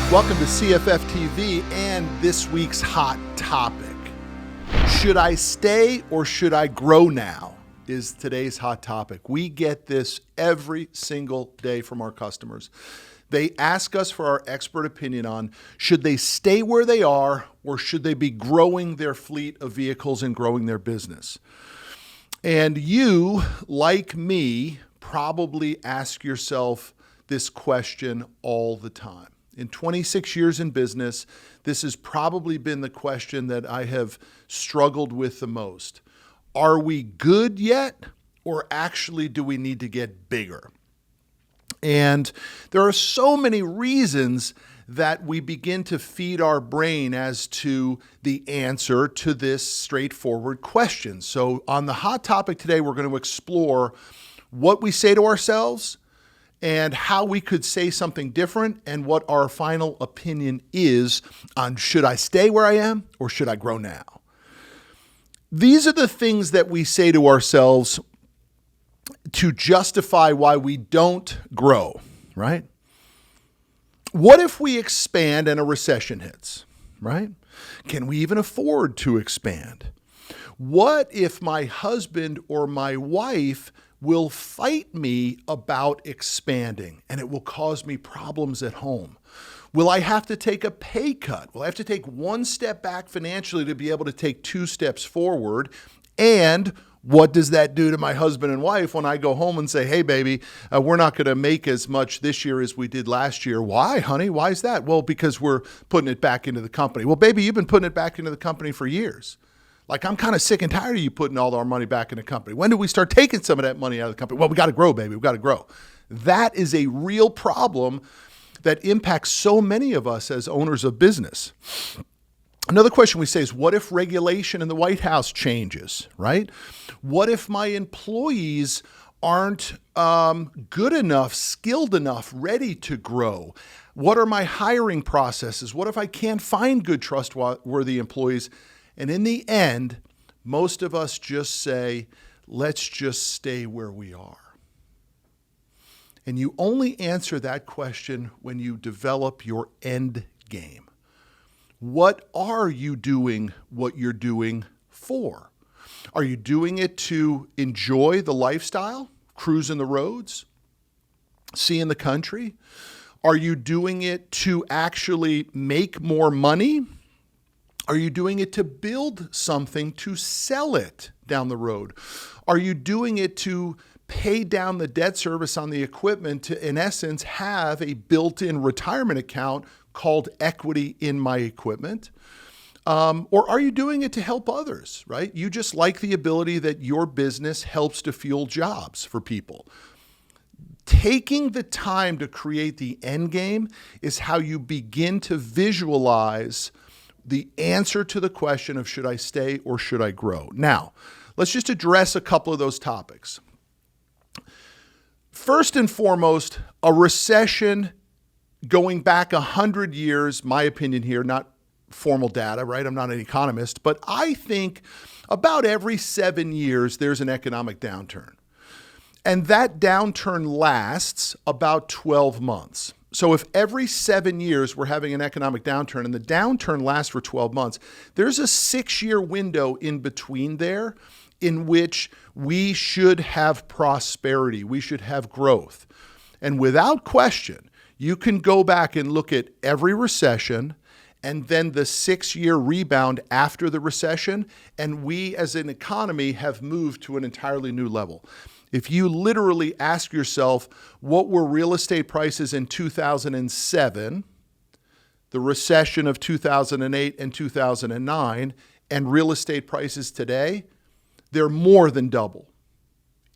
Welcome to CFF-TV and this week's hot topic. Should I stay or should I grow now is today's hot topic. We get this every single day from our customers. They ask us for our expert opinion on should they stay where they are or should they be growing their fleet of vehicles and growing their business. And you, like me, probably ask yourself this question all the time. In 26 years in business, this has probably been the question that I have struggled with the most. Are we good yet, or actually do we need to get bigger? And there are so many reasons that we begin to feed our brain as to the answer to this straightforward question. So on the hot topic today, we're going to explore what we say to ourselves, and how we could say something different, and what our final opinion is on should I stay where I am or should I grow now. These are the things that we say to ourselves to justify why we don't grow, right? What if we expand and a recession hits, right? Can we even afford to expand? What if my husband or my wife will fight me about expanding and it will cause me problems at home? Will I have to take a pay cut? Will I have to take one step back financially to be able to take two steps forward? And what does that do to my husband and wife when I go home and say, hey, baby, we're not going to make as much this year as we did last year? Why, honey? Why is that? Well, because we're putting it back into the company. Well, baby, you've been putting it back into the company for years. Like, I'm kind of sick and tired of you putting all our money back in the company. When do we start taking some of that money out of the company? Well, we got to grow, baby. We got to grow. That is a real problem that impacts so many of us as owners of business. Another question we say is, what if regulation in the White House changes, right? What if my employees aren't good enough, skilled enough, ready to grow? What are my hiring processes? What if I can't find good, trustworthy employees? And in the end, most of us just say, let's just stay where we are. And you only answer that question when you develop your end game. What are you doing what you're doing for? Are you doing it to enjoy the lifestyle, cruising the roads, seeing the country? Are you doing it to actually make more money? Are you doing it to build something to sell it down the road? Are you doing it to pay down the debt service on the equipment to, in essence, have a built-in retirement account called equity in my equipment? Or are you doing it to help others, right? You just like the ability that your business helps to fuel jobs for people. Taking the time to create the end game is how you begin to visualize the answer to the question of should I stay or should I grow? Now, let's just address a couple of those topics. First and foremost, a recession going back 100 years, my opinion here, not formal data, right? I'm not an economist, but I think about every 7 years, there's an economic downturn. And that downturn lasts about 12 months. So if every 7 years we're having an economic downturn and the downturn lasts for 12 months, there's a 6-year window in between there in which we should have prosperity, we should have growth. And without question, you can go back and look at every recession and then the 6-year rebound after the recession, and we as an economy have moved to an entirely new level. If you literally ask yourself, what were real estate prices in 2007, the recession of 2008 and 2009, and real estate prices today, they're more than double.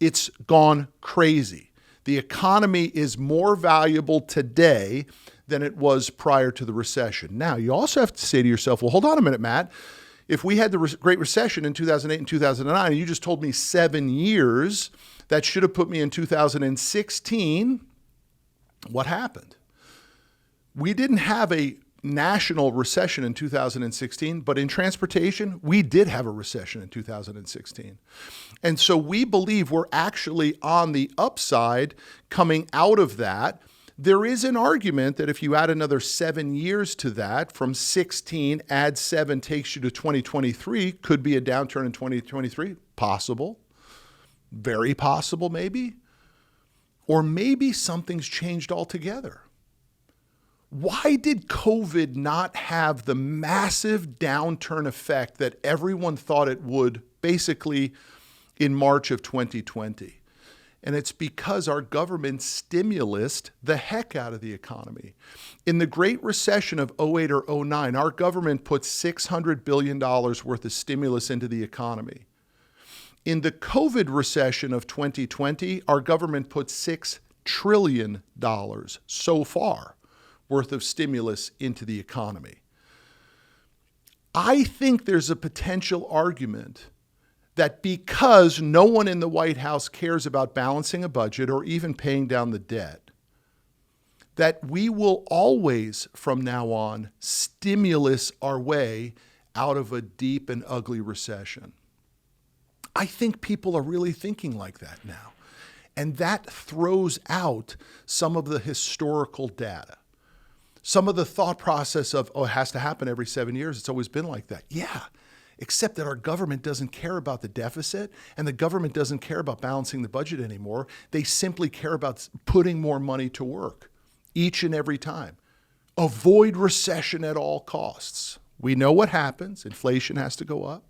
It's gone crazy. The economy is more valuable today than it was prior to the recession. Now, you also have to say to yourself, well, hold on a minute, Matt. If we had the Great Recession in 2008 and 2009, and you just told me 7 years, that should have put me in 2016. What happened? We didn't have a national recession in 2016, but in transportation, we did have a recession in 2016. And so we believe we're actually on the upside coming out of that. There is an argument that if you add another 7 years to that, from 16, add 7 takes you to 2023, could be a downturn in 2023. Possible. Very possible, maybe. Or maybe something's changed altogether. Why did COVID not have the massive downturn effect that everyone thought it would basically in March of 2020? And it's because our government stimulused the heck out of the economy. In the Great Recession of 08 or 09, our government put $600 billion worth of stimulus into the economy. In the COVID recession of 2020, our government put $6 trillion so far worth of stimulus into the economy. I think there's a potential argument that because no one in the White House cares about balancing a budget or even paying down the debt, that we will always, from now on, stimulus our way out of a deep and ugly recession. I think people are really thinking like that now. And that throws out some of the historical data. Some of the thought process of, oh, it has to happen every 7 years. It's always been like that. Yeah, except that our government doesn't care about the deficit and the government doesn't care about balancing the budget anymore. They simply care about putting more money to work each and every time. Avoid recession at all costs. We know what happens. Inflation has to go up.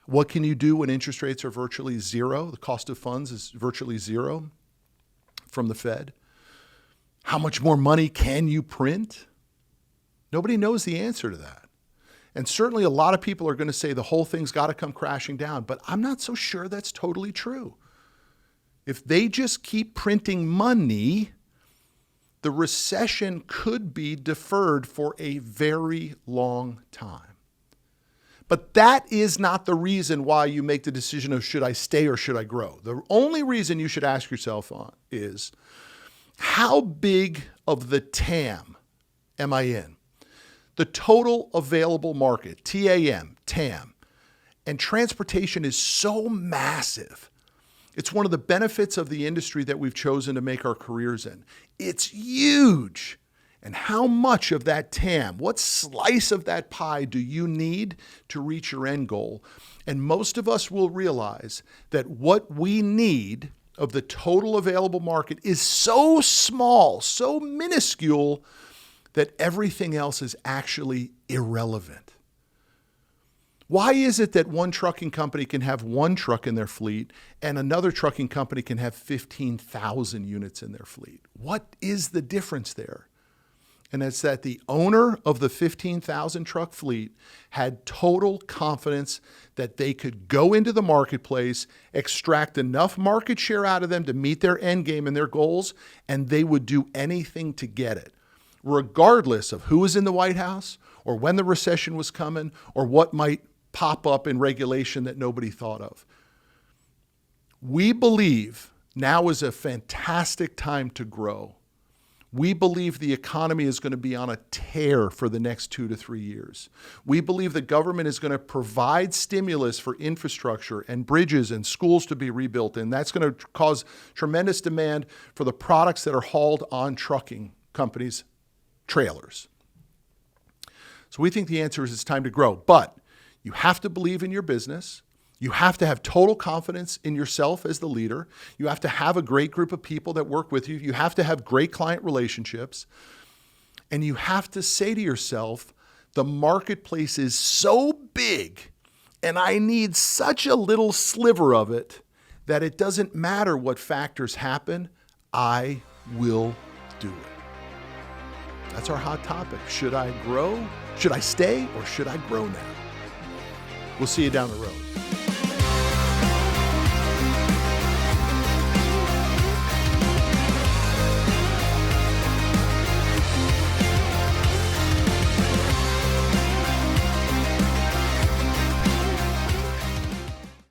What can you do when interest rates are virtually zero? The cost of funds is virtually zero from the Fed. How much more money can you print? Nobody knows the answer to that. And certainly a lot of people are going to say the whole thing's got to come crashing down, but I'm not so sure that's totally true. If they just keep printing money, the recession could be deferred for a very long time. But that is not the reason why you make the decision of should I stay or should I grow. The only reason you should ask yourself is, how big of the TAM am I in? The total available market, TAM. And transportation is so massive. It's one of the benefits of the industry that we've chosen to make our careers in. It's huge. And how much of that TAM, what slice of that pie do you need to reach your end goal? And most of us will realize that what we need of the total available market is so small, so minuscule, that everything else is actually irrelevant. Why is it that one trucking company can have one truck in their fleet and another trucking company can have 15,000 units in their fleet? What is the difference there? And it's that the owner of the 15,000 truck fleet had total confidence that they could go into the marketplace, extract enough market share out of them to meet their end game and their goals, and they would do anything to get it, regardless of who was in the White House or when the recession was coming or what might pop up in regulation that nobody thought of. We believe now is a fantastic time to grow. We believe the economy is going to be on a tear for the next 2 to 3 years. We believe the government is going to provide stimulus for infrastructure and bridges and schools to be rebuilt, and that's going to cause tremendous demand for the products that are hauled on trucking companies' trailers. So we think the answer is it's time to grow, but you have to believe in your business. You have to have total confidence in yourself as the leader. You have to have a great group of people that work with you. You have to have great client relationships. And you have to say to yourself, the marketplace is so big and I need such a little sliver of it that it doesn't matter what factors happen, I will do it. That's our hot topic. Should I grow? Should I stay or should I grow now? We'll see you down the road.